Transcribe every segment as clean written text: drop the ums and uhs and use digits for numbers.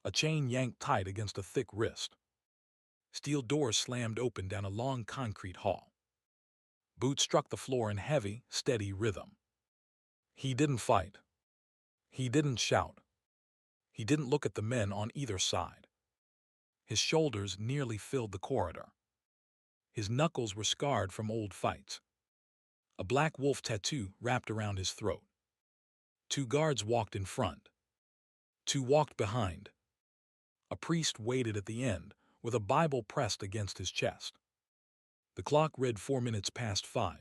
a chain yanked tight against a thick wrist. Steel doors slammed open down a long concrete hall. Boots struck the floor in heavy, steady rhythm. He didn't fight. He didn't shout. He didn't look at the men on either side. His shoulders nearly filled the corridor. His knuckles were scarred from old fights. A black wolf tattoo wrapped around his throat. 2 guards walked in front. 2 walked behind. A priest waited at the end, with a Bible pressed against his chest. The clock read 4 minutes past 5.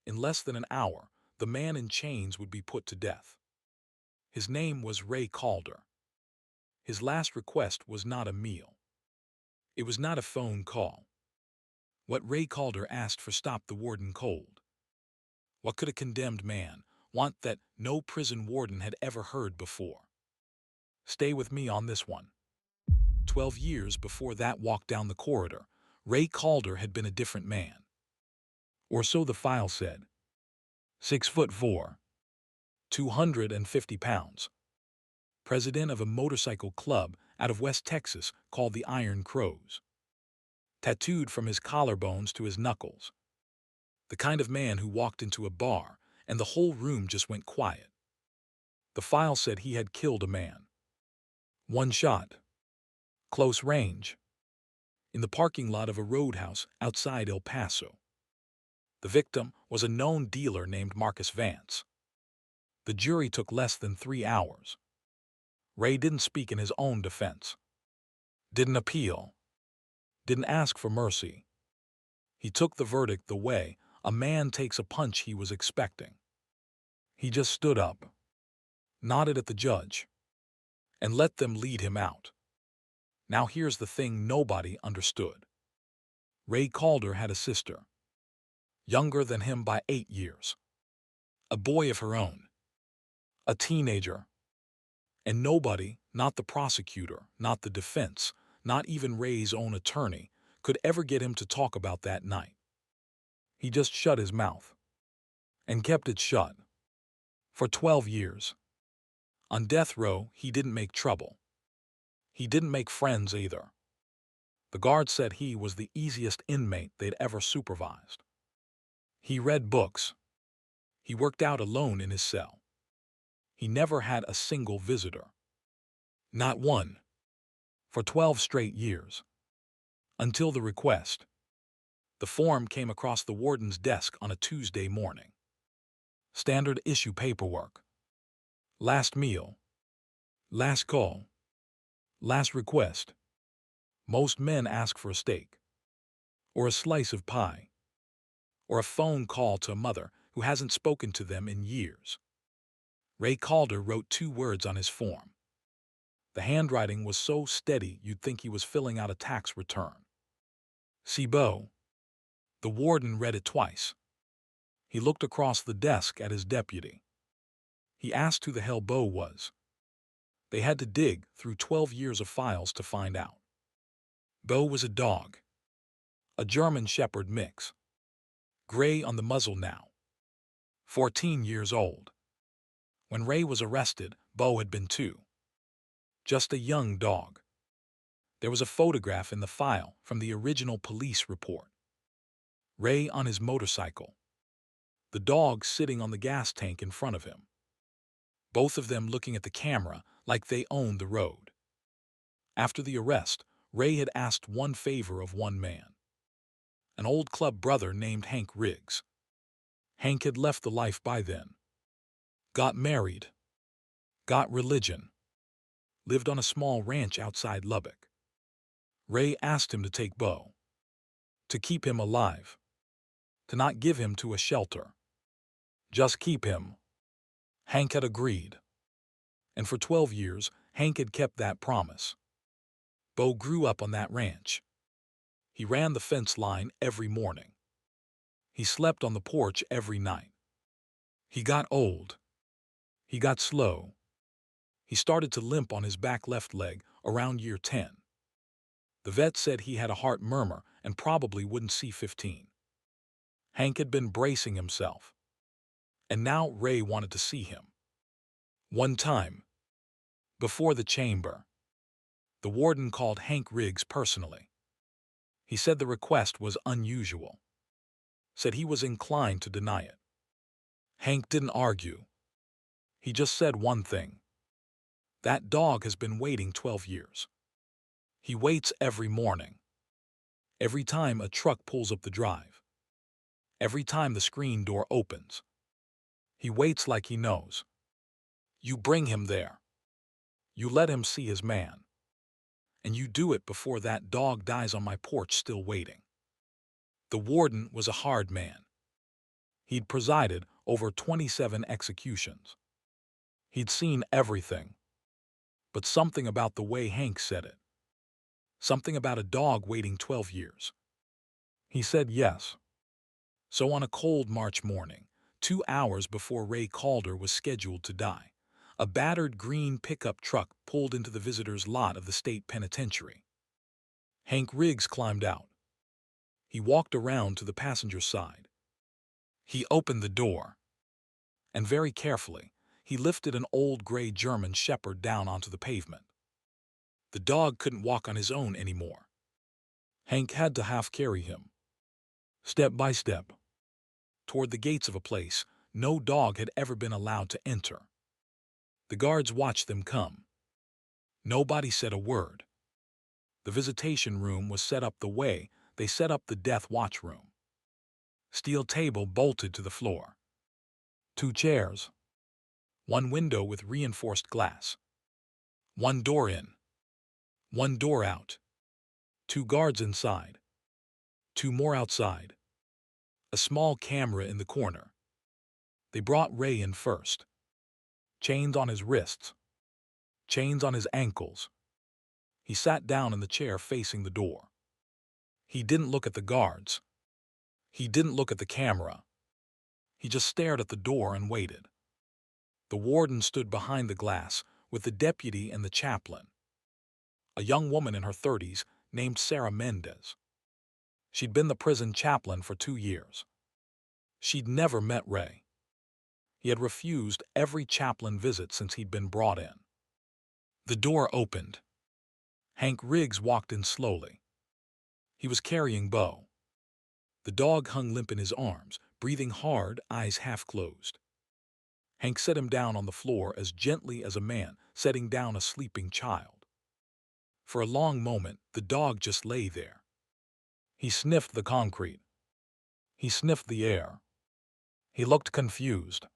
In less than an hour, the man in chains would be put to death. His name was Ray Calder. His last request was not a meal. It was not a phone call. What Ray Calder asked for stopped the warden cold. What could a condemned man want that no prison warden had ever heard before? Stay with me on this one. 12 years before that walk down the corridor, Ray Calder had been a different man. Or so the file said. 6'4", 250 pounds. President of a motorcycle club out of West Texas called the Iron Crows. Tattooed from his collarbones to his knuckles. The kind of man who walked into a bar and the whole room just went quiet. The file said he had killed a man. 1 shot. Close range. In the parking lot of a roadhouse outside El Paso. The victim was a known dealer named Marcus Vance. The jury took less than 3 hours. Ray didn't speak in his own defense. Didn't appeal. Didn't ask for mercy. He took the verdict the way a man takes a punch he was expecting. He just stood up, nodded at the judge, and let them lead him out. Now here's the thing nobody understood. Ray Calder had a sister, younger than him by 8 years. A boy of her own. A teenager. And nobody, not the prosecutor, not the defense, not even Ray's own attorney, could ever get him to talk about that night. He just shut his mouth. And kept it shut. For 12 years. On death row, he didn't make trouble. He didn't make friends either. The guard said he was the easiest inmate they'd ever supervised. He read books. He worked out alone in his cell. He never had a single visitor. Not one. For 12 straight years. Until the request. The form came across the warden's desk on a Tuesday morning. Standard issue paperwork. Last meal. Last call. Last request. Most men ask for a steak. Or a slice of pie. Or a phone call to a mother who hasn't spoken to them in years. Ray Calder wrote 2 words on his form. The handwriting was so steady you'd think he was filling out a tax return. See Bo. The warden read it twice. He looked across the desk at his deputy. He asked who the hell Bo was. They had to dig through 12 years of files to find out. Bo was a dog. A German Shepherd mix. Gray on the muzzle now. 14 years old. When Ray was arrested, Bo had been 2. Just a young dog. There was a photograph in the file from the original police report. Ray on his motorcycle. The dog sitting on the gas tank in front of him. Both of them looking at the camera like they owned the road. After the arrest, Ray had asked one favor of one man. An old club brother named Hank Riggs. Hank had left the life by then. Got married. Got religion. Lived on a small ranch outside Lubbock. Ray asked him to take Bo. To keep him alive. To not give him to a shelter. Just keep him. Hank had agreed. And for 12 years, Hank had kept that promise. Bo grew up on that ranch. He ran the fence line every morning. He slept on the porch every night. He got old. He got slow. He started to limp on his back left leg around year 10. The vet said he had a heart murmur and probably wouldn't see 15. Hank had been bracing himself. And now Ray wanted to see him. One time. Before the chamber. The warden called Hank Riggs personally. He said the request was unusual, said he was inclined to deny it. Hank didn't argue. He just said one thing. That dog has been waiting 12 years. He waits every morning. Every time a truck pulls up the drive. Every time the screen door opens. He waits like he knows. You bring him there. You let him see his man. And you do it before that dog dies on my porch still waiting. The warden was a hard man. He'd presided over 27 executions. He'd seen everything. But something about the way Hank said it. Something about a dog waiting 12 years. He said yes. So on a cold March morning, 2 hours before Ray Calder was scheduled to die, a battered green pickup truck pulled into the visitor's lot of the state penitentiary. Hank Riggs climbed out. He walked around to the passenger side. He opened the door. And very carefully, he lifted an old gray German shepherd down onto the pavement. The dog couldn't walk on his own anymore. Hank had to half carry him. Step by step. Toward the gates of a place no dog had ever been allowed to enter. The guards watched them come. Nobody said a word. The visitation room was set up the way they set up the death watch room. Steel table bolted to the floor. 2 chairs. 1 window with reinforced glass. 1 door in. 1 door out. 2 guards inside. 2 more outside. A small camera in the corner. They brought Ray in first. Chains on his wrists. Chains on his ankles. He sat down in the chair facing the door. He didn't look at the guards. He didn't look at the camera. He just stared at the door and waited. The warden stood behind the glass with the deputy and the chaplain. A young woman in her 30s named Sarah Mendez. She'd been the prison chaplain for 2 years. She'd never met Ray. He had refused every chaplain visit since he'd been brought in. The door opened. Hank Riggs walked in slowly. He was carrying Bo. The dog hung limp in his arms, breathing hard, eyes half closed. Hank set him down on the floor as gently as a man setting down a sleeping child. For a long moment, the dog just lay there. He sniffed the concrete. He sniffed the air. He looked confused.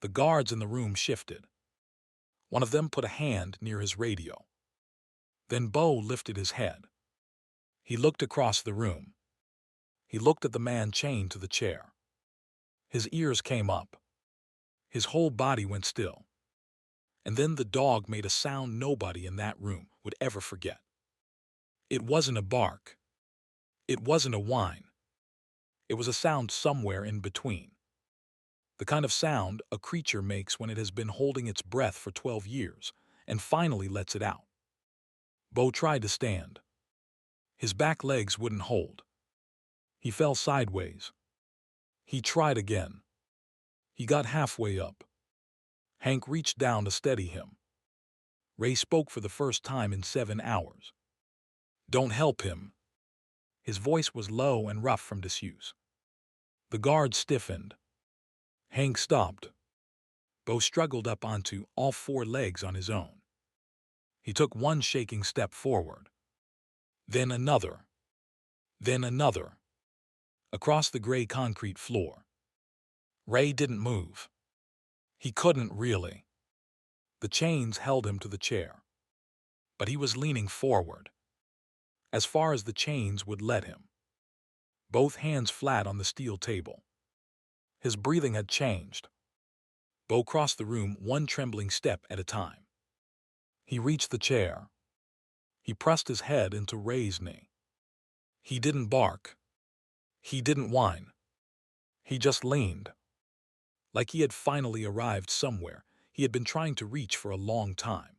The guards in the room shifted. One of them put a hand near his radio. Then Bo lifted his head. He looked across the room. He looked at the man chained to the chair. His ears came up. His whole body went still. And then the dog made a sound nobody in that room would ever forget. It wasn't a bark. It wasn't a whine. It was a sound somewhere in between. The kind of sound a creature makes when it has been holding its breath for 12 years and finally lets it out. Bo tried to stand. His back legs wouldn't hold. He fell sideways. He tried again. He got halfway up. Hank reached down to steady him. Ray spoke for the first time in 7 hours. "Don't help him." His voice was low and rough from disuse. The guard stiffened. Hank stopped. Bo struggled up onto all 4 legs on his own. He took 1 shaking step forward. Then another. Then another. Across the gray concrete floor. Ray didn't move. He couldn't really. The chains held him to the chair. But he was leaning forward. As far as the chains would let him. Both hands flat on the steel table. His breathing had changed. Bo crossed the room 1 trembling step at a time. He reached the chair. He pressed his head into Ray's knee. He didn't bark. He didn't whine. He just leaned. Like he had finally arrived somewhere he had been trying to reach for a long time.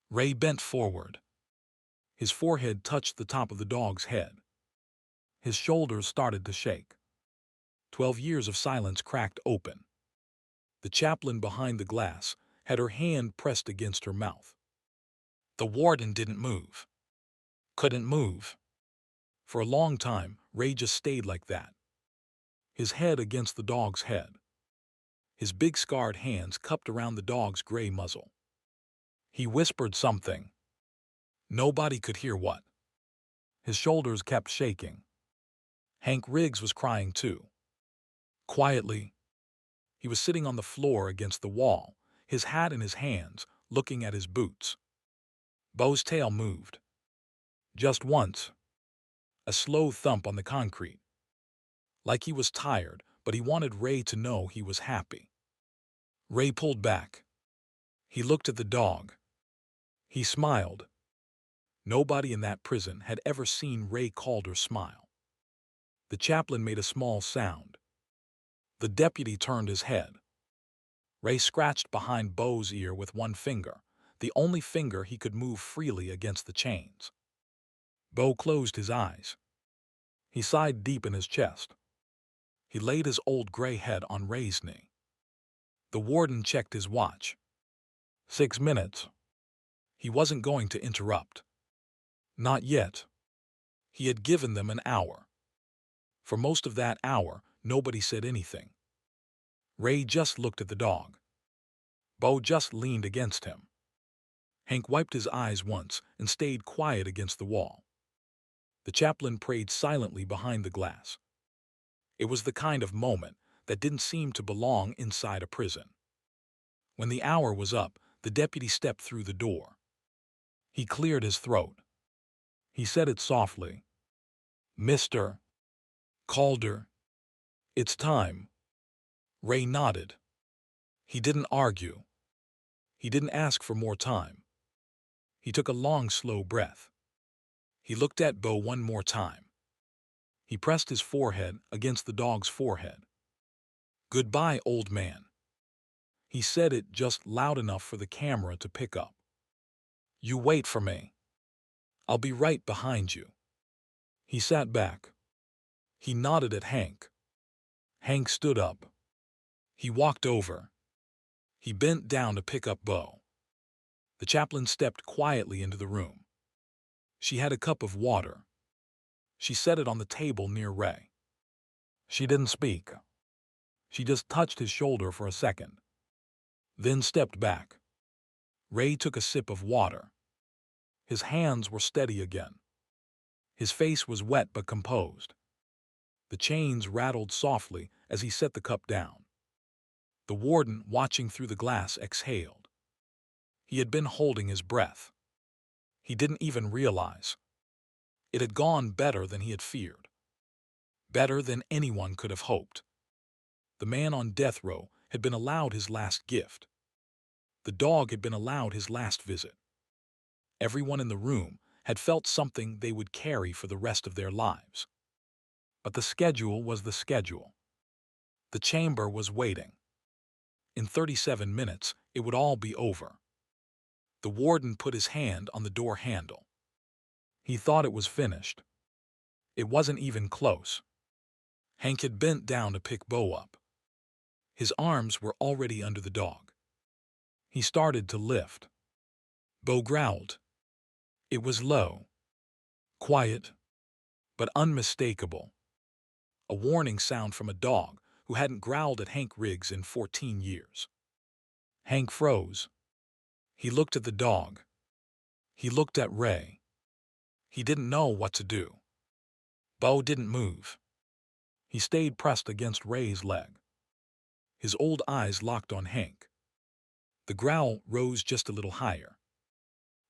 Ray bent forward. His forehead touched the top of the dog's head. His shoulders started to shake. 12 years of silence cracked open. The chaplain behind the glass had her hand pressed against her mouth. The warden didn't move. Couldn't move. For a long time, Ray just stayed like that, his head against the dog's head, his big scarred hands cupped around the dog's gray muzzle. He whispered something. Nobody could hear what. His shoulders kept shaking. Hank Riggs was crying too. Quietly, he was sitting on the floor against the wall, his hat in his hands, looking at his boots. Bo's tail moved. Just once. A slow thump on the concrete. Like he was tired, but he wanted Ray to know he was happy. Ray pulled back. He looked at the dog. He smiled. Nobody in that prison had ever seen Ray Calder smile. The chaplain made a small sound. The deputy turned his head. Ray scratched behind Bo's ear with one finger, the only finger he could move freely against the chains. Bo closed his eyes. He sighed deep in his chest. He laid his old gray head on Ray's knee. The warden checked his watch. 6 minutes. He wasn't going to interrupt. Not yet. He had given them an hour. For most of that hour, nobody said anything. Ray just looked at the dog. Bo just leaned against him. Hank wiped his eyes once and stayed quiet against the wall. The chaplain prayed silently behind the glass. It was the kind of moment that didn't seem to belong inside a prison. When the hour was up, the deputy stepped through the door. He cleared his throat. He said it softly. "Mr. Calder, it's time." Ray nodded. He didn't argue. He didn't ask for more time. He took a long, slow breath. He looked at Bo one more time. He pressed his forehead against the dog's forehead. "Goodbye, old man." He said it just loud enough for the camera to pick up. "You wait for me. I'll be right behind you." He sat back. He nodded at Hank. Hank stood up. He walked over. He bent down to pick up Bo. The chaplain stepped quietly into the room. She had a cup of water. She set it on the table near Ray. She didn't speak. She just touched his shoulder for a second, then stepped back. Ray took a sip of water. His hands were steady again. His face was wet but composed. The chains rattled softly as he set the cup down. The warden, watching through the glass, exhaled. He had been holding his breath. He didn't even realize. It had gone better than he had feared. Better than anyone could have hoped. The man on death row had been allowed his last gift. The dog had been allowed his last visit. Everyone in the room had felt something they would carry for the rest of their lives. But the schedule was the schedule. The chamber was waiting. In 37 minutes, it would all be over. The warden put his hand on the door handle. He thought it was finished. It wasn't even close. Hank had bent down to pick Bo up. His arms were already under the dog. He started to lift. Bo growled. It was low, quiet, but unmistakable. A warning sound from a dog who hadn't growled at Hank Riggs in 14 years. Hank froze. He looked at the dog. He looked at Ray. He didn't know what to do. Bo didn't move. He stayed pressed against Ray's leg. His old eyes locked on Hank. The growl rose just a little higher.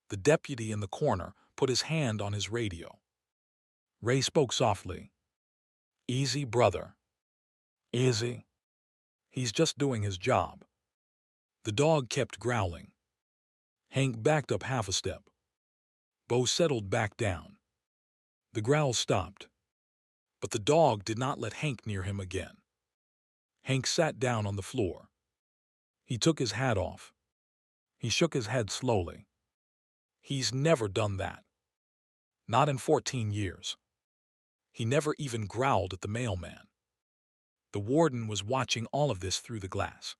The deputy in the corner put his hand on his radio. Ray spoke softly. "Easy, brother. Easy. He's just doing his job." The dog kept growling. Hank backed up half a step. Bo settled back down. The growl stopped. But the dog did not let Hank near him again. Hank sat down on the floor. He took his hat off. He shook his head slowly. He's never done that. Not in 14 years. He never even growled at the mailman. The warden was watching all of this through the glass.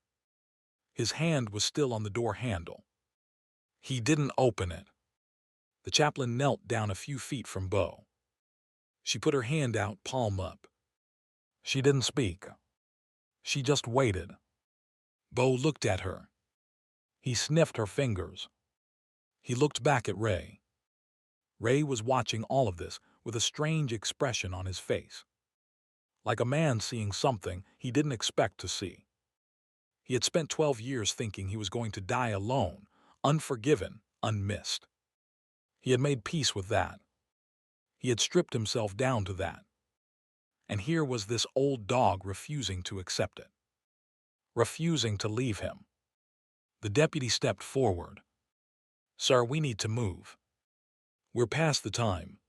His hand was still on the door handle. He didn't open it. The chaplain knelt down a few feet from Bo. She put her hand out, palm up. She didn't speak. She just waited. Bo looked at her. He sniffed her fingers. He looked back at Ray. Ray was watching all of this with a strange expression on his face, like a man seeing something he didn't expect to see. He had spent 12 years thinking he was going to die alone, unforgiven, unmissed. He had made peace with that. He had stripped himself down to that. And here was this old dog refusing to accept it, refusing to leave him. The deputy stepped forward. "Sir, we need to move. We're past the time."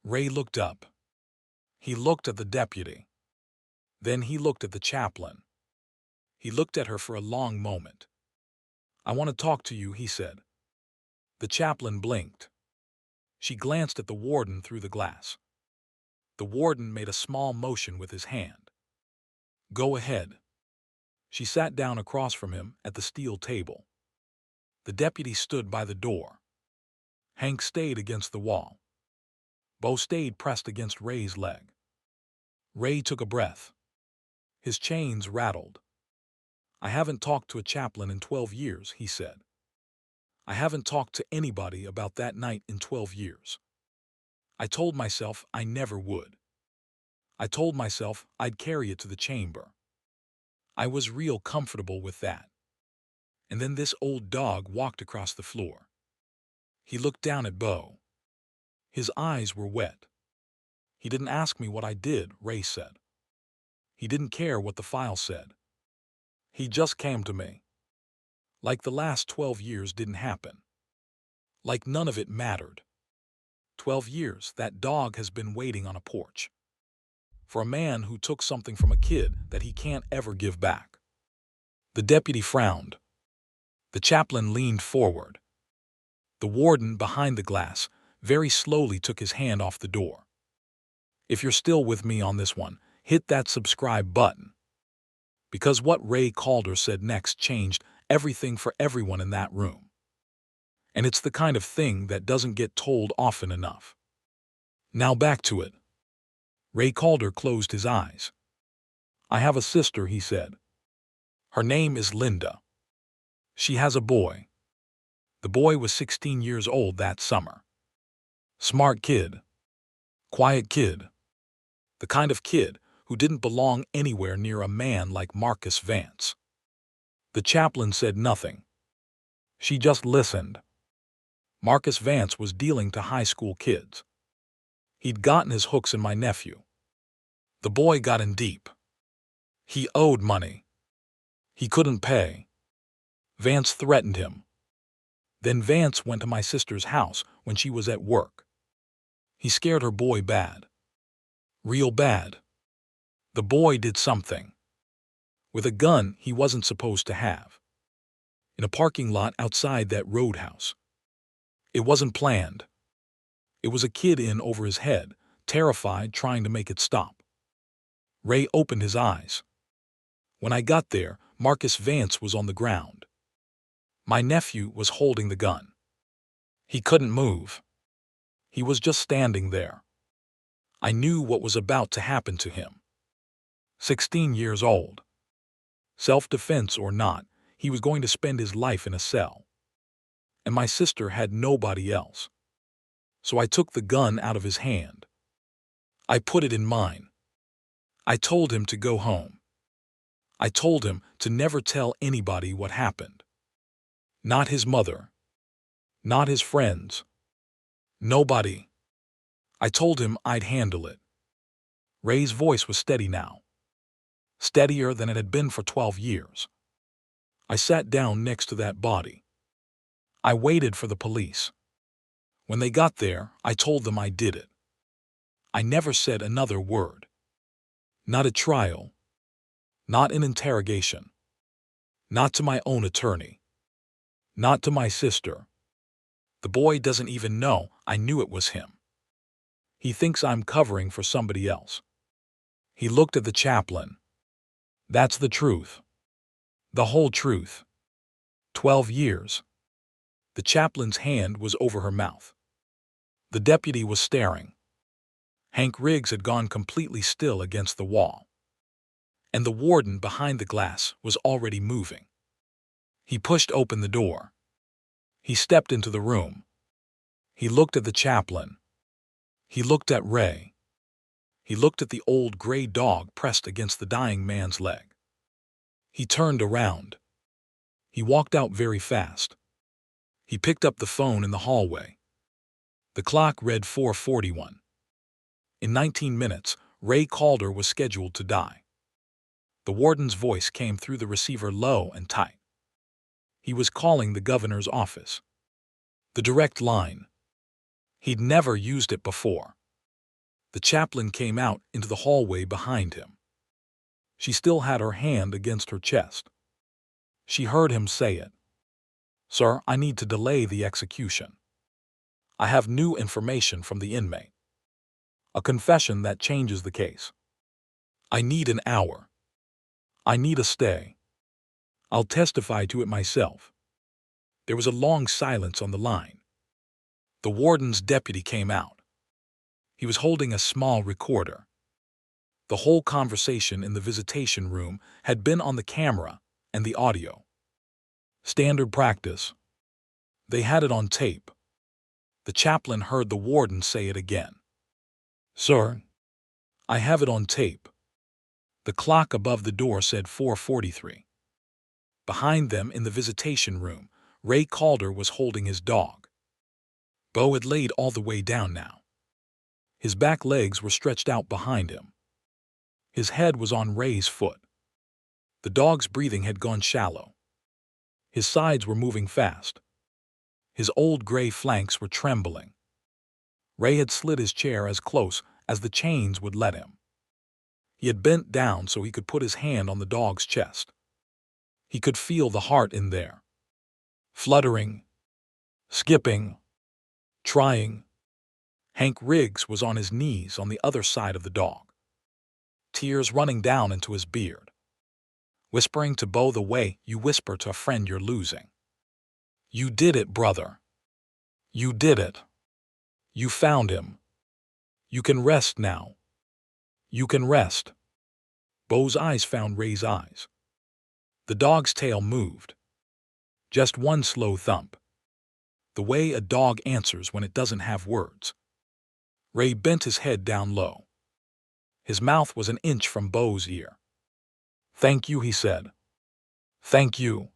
Ray looked up. He looked at the deputy. Then he looked at the chaplain. He looked at her for a long moment. "I want to talk to you," he said. The chaplain blinked. She glanced at the warden through the glass. The warden made a small motion with his hand. "Go ahead." She sat down across from him at the steel table. The deputy stood by the door. Hank stayed against the wall. Bo stayed pressed against Ray's leg. Ray took a breath. His chains rattled. "I haven't talked to a chaplain in 12 years, he said. "I haven't talked to anybody about that night in 12 years. I told myself I never would. I told myself I'd carry it to the chamber. I was real comfortable with that. And then this old dog walked across the floor." He looked down at Bo. His eyes were wet. "He didn't ask me what I did," Ray said. "He didn't care what the file said. He just came to me. Like the last 12 years didn't happen. Like none of it mattered. 12 years that dog has been waiting on a porch. For a man who took something from a kid that he can't ever give back." The deputy frowned. The chaplain leaned forward. The warden, behind the glass, very slowly took his hand off the door. "If you're still with me on this one, hit that subscribe button." Because what Ray Calder said next changed everything for everyone in that room. And it's the kind of thing that doesn't get told often enough. Now back to it. Ray Calder closed his eyes. "I have a sister," he said. "Her name is Linda. She has a boy. The boy was 16 years old that summer. Smart kid. Quiet kid. The kind of kid who didn't belong anywhere near a man like Marcus Vance." The chaplain said nothing. She just listened. Marcus Vance was dealing to high school kids. He'd gotten his hooks in my nephew. The boy got in deep. He owed money. He couldn't pay. Vance threatened him. Then Vance went to my sister's house when she was at work. He scared her boy bad. Real bad. The boy did something. With a gun he wasn't supposed to have. In a parking lot outside that roadhouse. It wasn't planned. It was a kid in over his head, terrified, trying to make it stop. Ray opened his eyes. When I got there, Marcus Vance was on the ground. My nephew was holding the gun. He couldn't move. He was just standing there. I knew what was about to happen to him. 16 years old. Self-defense or not, he was going to spend his life in a cell. And my sister had nobody else. So I took the gun out of his hand. I put it in mine. I told him to go home. I told him to never tell anybody what happened. Not his mother. Not his friends. Nobody. I told him I'd handle it. Ray's voice was steady now. Steadier than it had been for 12 years. I sat down next to that body. I waited for the police. When they got there, I told them I did it. I never said another word. Not at trial. Not in interrogation. Not to my own attorney. Not to my sister. The boy doesn't even know I knew it was him. He thinks I'm covering for somebody else. He looked at the chaplain. That's the truth. The whole truth. 12 years. The chaplain's hand was over her mouth. The deputy was staring. Hank Riggs had gone completely still against the wall, and the warden behind the glass was already moving. He pushed open the door. He stepped into the room. He looked at the chaplain. He looked at Ray. He looked at the old gray dog pressed against the dying man's leg. He turned around. He walked out very fast. He picked up the phone in the hallway. The clock read 4:41. In 19 minutes, Ray Calder was scheduled to die. The warden's voice came through the receiver low and tight. He was calling the governor's office. The direct line. He'd never used it before. The chaplain came out into the hallway behind him. She still had her hand against her chest. She heard him say it. "Sir, I need to delay the execution. I have new information from the inmate. A confession that changes the case. I need an hour. I need a stay. I'll testify to it myself." There was a long silence on the line. The warden's deputy came out. He was holding a small recorder. The whole conversation in the visitation room had been on the camera and the audio. Standard practice. They had it on tape. The chaplain heard the warden say it again. "Sir, I have it on tape." The clock above the door said 4:43. Behind them in the visitation room, Ray Calder was holding his dog. Bo had laid all the way down now. His back legs were stretched out behind him. His head was on Ray's foot. The dog's breathing had gone shallow. His sides were moving fast. His old gray flanks were trembling. Ray had slid his chair as close as the chains would let him. He had bent down so he could put his hand on the dog's chest. He could feel the heart in there. Fluttering, skipping, trying. Hank Riggs was on his knees on the other side of the dog, tears running down into his beard, whispering to Bo the way you whisper to a friend you're losing. "You did it, brother. You did it. You found him. You can rest now. You can rest." Bo's eyes found Ray's eyes. The dog's tail moved. Just one slow thump. The way a dog answers when it doesn't have words. Ray bent his head down low. His mouth was an inch from Bo's ear. "Thank you," he said. "Thank you."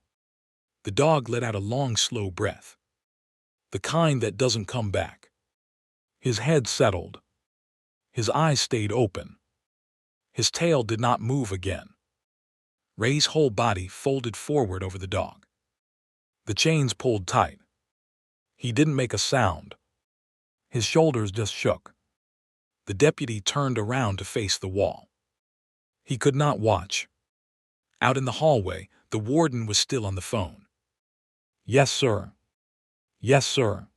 The dog let out a long, slow breath. The kind that doesn't come back. His head settled. His eyes stayed open. His tail did not move again. Ray's whole body folded forward over the dog. The chains pulled tight. He didn't make a sound. His shoulders just shook. The deputy turned around to face the wall. He could not watch. Out in the hallway, the warden was still on the phone. "Yes, sir. Yes, sir.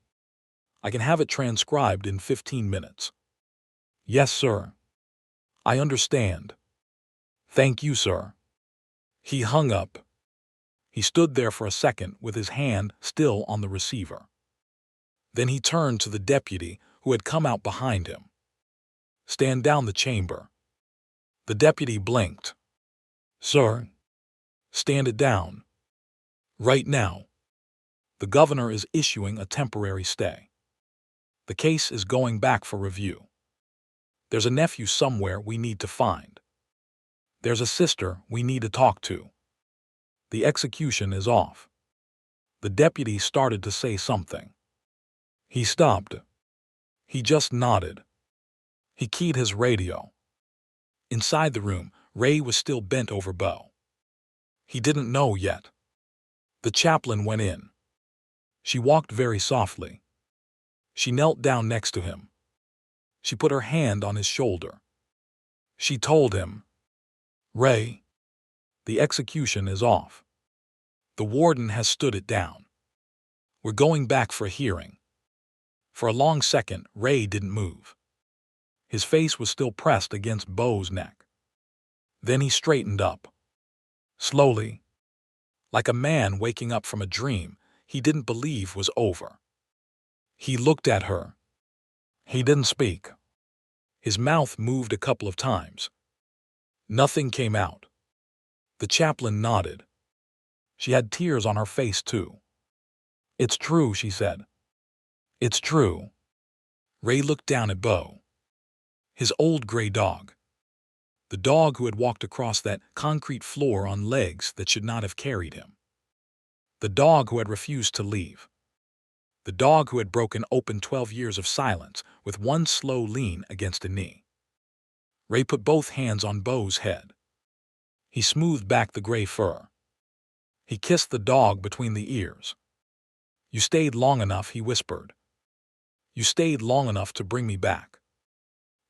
I can have it transcribed in 15 minutes. Yes, sir. I understand. Thank you, sir." He hung up. He stood there for a second with his hand still on the receiver. Then he turned to the deputy who had come out behind him. "Stand down the chamber." The deputy blinked. "Sir." "Stand it down. Right now. The governor is issuing a temporary stay. The case is going back for review. There's a nephew somewhere we need to find. There's a sister we need to talk to. The execution is off." The deputy started to say something. He stopped. He just nodded. He keyed his radio. Inside the room, Ray was still bent over Bo. He didn't know yet. The chaplain went in. She walked very softly. She knelt down next to him. She put her hand on his shoulder. She told him, "Ray, the execution is off. The warden has stood it down. We're going back for hearing." For a long second, Ray didn't move. His face was still pressed against Bo's neck. Then he straightened up. Slowly. Like a man waking up from a dream he didn't believe was over. He looked at her. He didn't speak. His mouth moved a couple of times. Nothing came out. The chaplain nodded. She had tears on her face, too. "It's true," she said. "It's true." Ray looked down at Bo. His old gray dog. The dog who had walked across that concrete floor on legs that should not have carried him. The dog who had refused to leave. The dog who had broken open 12 years of silence with one slow lean against a knee. Ray put both hands on Bo's head. He smoothed back the gray fur. He kissed the dog between the ears. "You stayed long enough," he whispered. "You stayed long enough to bring me back."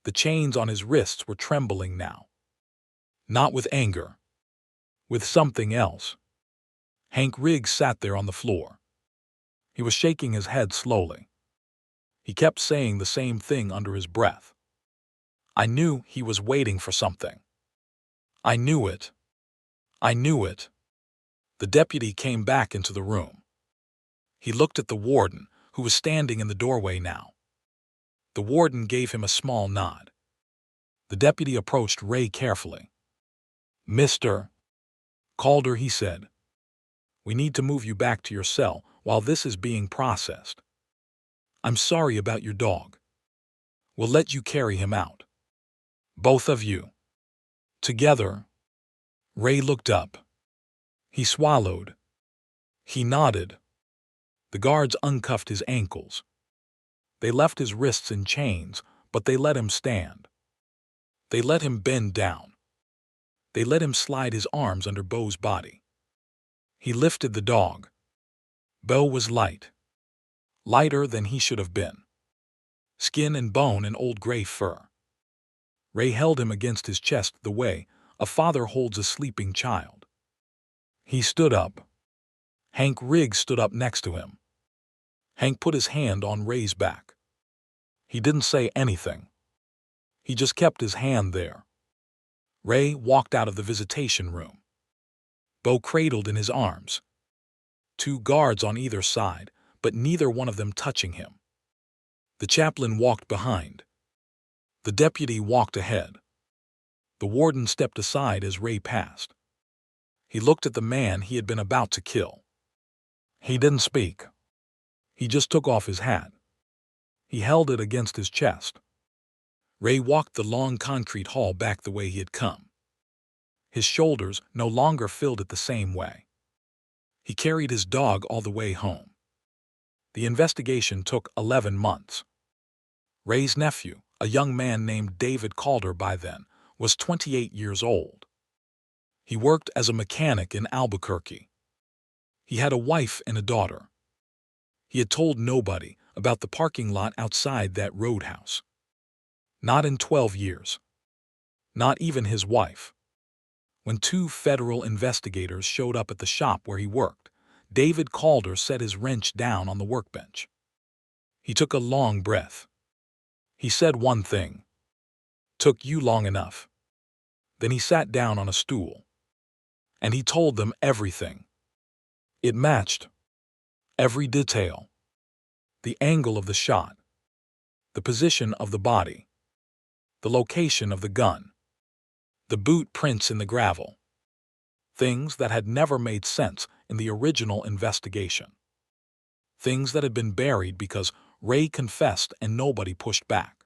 The chains on his wrists were trembling now. Not with anger. With something else. Hank Riggs sat there on the floor. He was shaking his head slowly. He kept saying the same thing under his breath. "I knew he was waiting for something. I knew it. I knew it." The deputy came back into the room. He looked at the warden, who was standing in the doorway now. The warden gave him a small nod. The deputy approached Ray carefully. "Mr. Calder," he said, "we need to move you back to your cell while this is being processed. I'm sorry about your dog. We'll let you carry him out. Both of you. Together." Ray looked up. He swallowed. He nodded. The guards uncuffed his ankles. They left his wrists in chains, but they let him stand. They let him bend down. They let him slide his arms under Bo's body. He lifted the dog. Bo was light. Lighter than he should have been. Skin and bone and old gray fur. Ray held him against his chest the way a father holds a sleeping child. He stood up. Hank Riggs stood up next to him. Hank put his hand on Ray's back. He didn't say anything. He just kept his hand there. Ray walked out of the visitation room. Bo cradled in his arms. 2 guards on either side, but neither one of them touching him. The chaplain walked behind. The deputy walked ahead. The warden stepped aside as Ray passed. He looked at the man he had been about to kill. He didn't speak. He just took off his hat. He held it against his chest. Ray walked the long concrete hall back the way he had come. His shoulders no longer filled it the same way. He carried his dog all the way home. The investigation took 11 months. Ray's nephew, a young man named David Calder by then, was 28 years old. He worked as a mechanic in Albuquerque. He had a wife and a daughter. He had told nobody about the parking lot outside that roadhouse. Not in 12 years. Not even his wife. When 2 federal investigators showed up at the shop where he worked, David Calder set his wrench down on the workbench. He took a long breath. He said one thing. "Took you long enough." Then he sat down on a stool. And he told them everything. It matched. Every detail. The angle of the shot. The position of the body. The location of the gun. The boot prints in the gravel. Things that had never made sense in the original investigation. Things that had been buried because Ray confessed and nobody pushed back.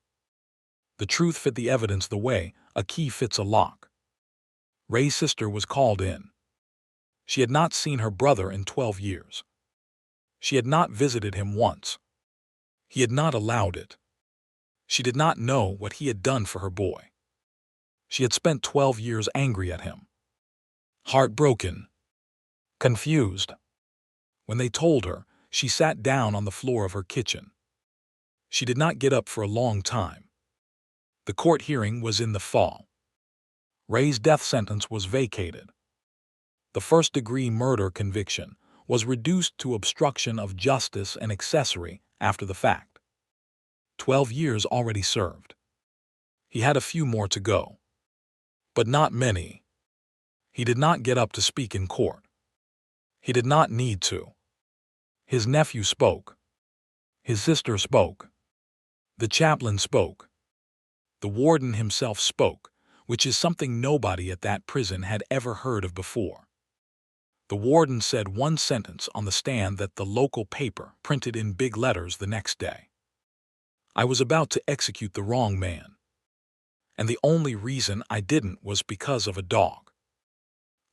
The truth fit the evidence the way a key fits a lock. Ray's sister was called in. She had not seen her brother in 12 years. She had not visited him once. He had not allowed it. She did not know what he had done for her boy. She had spent 12 years angry at him. Heartbroken. Confused. When they told her, she sat down on the floor of her kitchen. She did not get up for a long time. The court hearing was in the fall. Ray's death sentence was vacated. The first-degree murder conviction was reduced to obstruction of justice and accessory after the fact. 12 years already served. He had a few more to go. But not many. He did not get up to speak in court. He did not need to. His nephew spoke. His sister spoke. The chaplain spoke. The warden himself spoke, which is something nobody at that prison had ever heard of before. The warden said one sentence on the stand that the local paper printed in big letters the next day. I was about to execute the wrong man. And the only reason I didn't was because of a dog.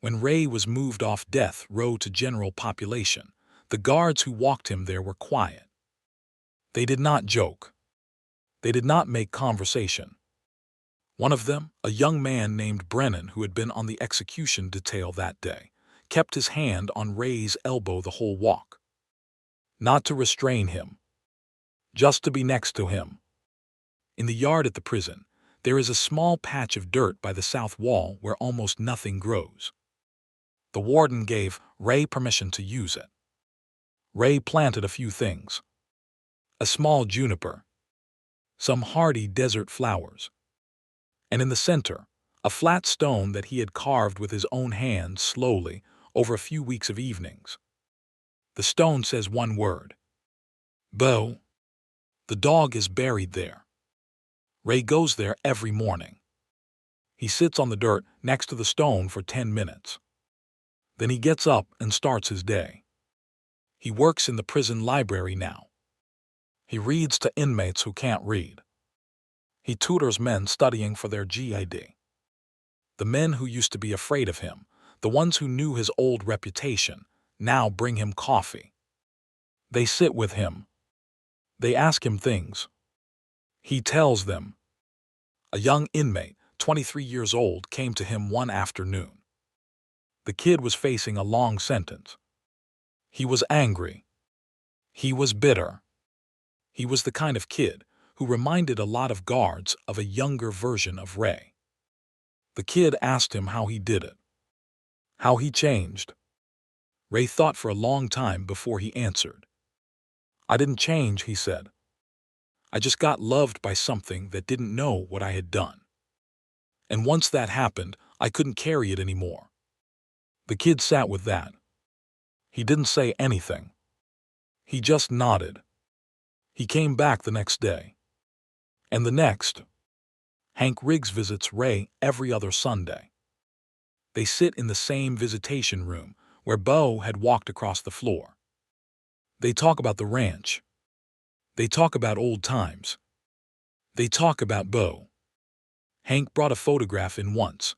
When Ray was moved off death row to general population, the guards who walked him there were quiet. They did not joke. They did not make conversation. One of them, a young man named Brennan who had been on the execution detail that day, kept his hand on Ray's elbow the whole walk. Not to restrain him. Just to be next to him. In the yard at the prison, there is a small patch of dirt by the south wall where almost nothing grows. The warden gave Ray permission to use it. Ray planted a few things. A small juniper. Some hardy desert flowers. And in the center, a flat stone that he had carved with his own hands slowly over a few weeks of evenings. The stone says one word. Bo. The dog is buried there. Ray goes there every morning. He sits on the dirt next to the stone for 10 minutes. Then he gets up and starts his day. He works in the prison library now. He reads to inmates who can't read. He tutors men studying for their GID. The men who used to be afraid of him, the ones who knew his old reputation, now bring him coffee. They sit with him. They ask him things. He tells them. A young inmate, 23 years old, came to him one afternoon. The kid was facing a long sentence. He was angry. He was bitter. He was the kind of kid who reminded a lot of guards of a younger version of Ray. The kid asked him how he did it. How he changed. Ray thought for a long time before he answered. I didn't change, he said. I just got loved by something that didn't know what I had done. And once that happened, I couldn't carry it anymore. The kid sat with that. He didn't say anything. He just nodded. He came back the next day. And the next. Hank Riggs visits Ray every other Sunday. They sit in the same visitation room where Bo had walked across the floor. They talk about the ranch. They talk about old times. They talk about Bo. Hank brought a photograph in once.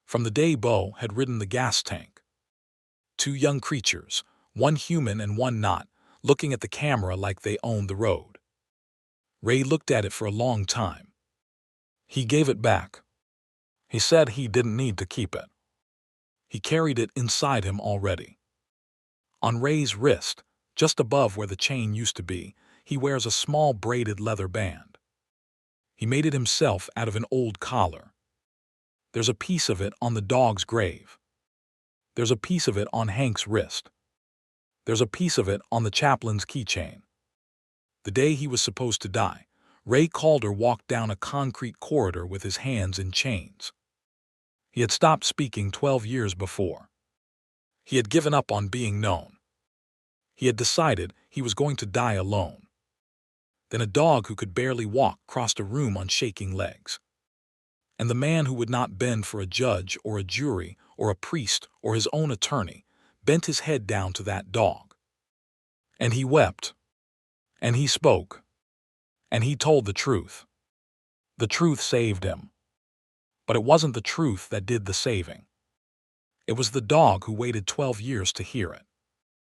From the day Bo had ridden the gas tank. 2 young creatures, one human and one not, looking at the camera like they owned the road. Ray looked at it for a long time. He gave it back. He said he didn't need to keep it. He carried it inside him already. On Ray's wrist, just above where the chain used to be, he wears a small braided leather band. He made it himself out of an old collar. There's a piece of it on the dog's grave. There's a piece of it on Hank's wrist. There's a piece of it on the chaplain's keychain. The day he was supposed to die, Ray Calder walked down a concrete corridor with his hands in chains. He had stopped speaking 12 years before. He had given up on being known. He had decided he was going to die alone. Then a dog who could barely walk crossed a room on shaking legs. And the man who would not bend for a judge or a jury or a priest or his own attorney bent his head down to that dog. And he wept. And he spoke. And he told the truth. The truth saved him. But it wasn't the truth that did the saving. It was the dog who waited 12 years to hear it.